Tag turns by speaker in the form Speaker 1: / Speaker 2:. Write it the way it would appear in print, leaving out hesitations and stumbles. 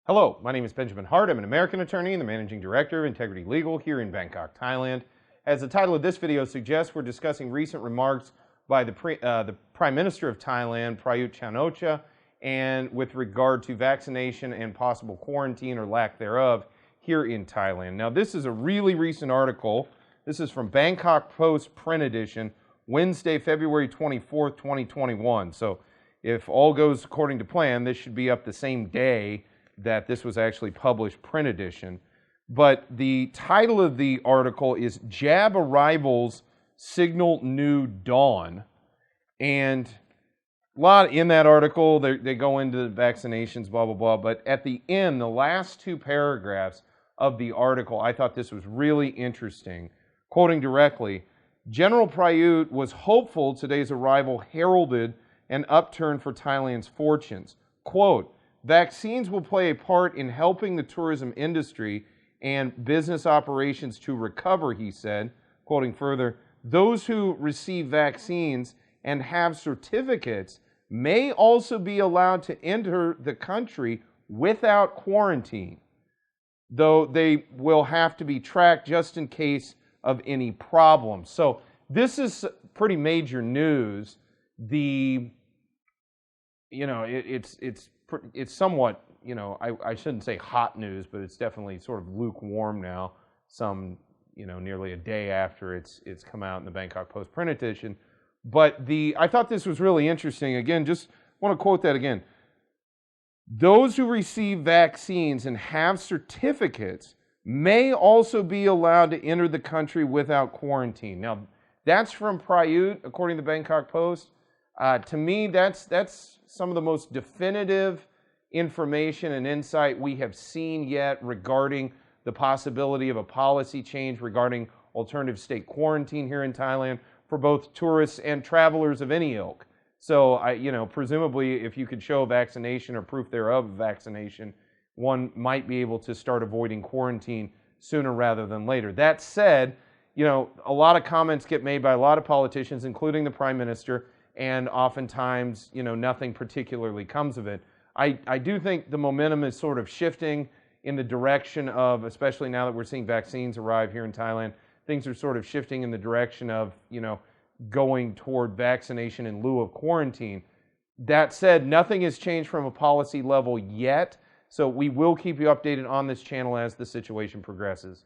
Speaker 1: Hello, my name is Benjamin Hart. I'm an American attorney and the managing director of Integrity Legal here in Bangkok, Thailand. As the title of this video suggests, we're discussing recent remarks by the Prime Minister of Thailand, Prayut Chan-o-cha, and with regard to vaccination and possible quarantine or lack thereof here in Thailand. Now, this is a really recent article. This is from Bangkok Post print edition, Wednesday, February 24th, 2021. So if all goes according to plan, this should be up the same day that this was actually published, print edition. But the title of the article is Jab Arrivals Signal New Dawn. And a lot in that article, they go into the vaccinations, blah, blah, blah. But at the end, the last two paragraphs of the article, I thought this was really interesting. Quoting directly, General Prayut was hopeful today's arrival heralded an upturn for Thailand's fortunes. Quote, vaccines will play a part in helping the tourism industry and business operations to recover, he said. Quoting further, those who receive vaccines and have certificates may also be allowed to enter the country without quarantine, though they will have to be tracked just in case of any problems. So this is pretty major news. It's somewhat, I shouldn't say hot news, but it's definitely sort of lukewarm now, nearly a day after it's come out in the Bangkok Post print edition. But I thought this was really interesting. Again, just want to quote that again. Those who receive vaccines and have certificates may also be allowed to enter the country without quarantine. Now, that's from Prayut, according to the Bangkok Post. To me, that's some of the most definitive information and insight we have seen yet regarding the possibility of a policy change regarding alternative state quarantine here in Thailand for both tourists and travelers of any ilk. So, presumably, if you could show vaccination or proof thereof of vaccination, one might be able to start avoiding quarantine sooner rather than later. That said, a lot of comments get made by a lot of politicians, including the Prime Minister, and oftentimes, nothing particularly comes of it. I do think the momentum is sort of shifting in the direction of, especially now that we're seeing vaccines arrive here in Thailand, things are sort of shifting in the direction of, going toward vaccination in lieu of quarantine. That said, nothing has changed from a policy level yet, so we will keep you updated on this channel as the situation progresses.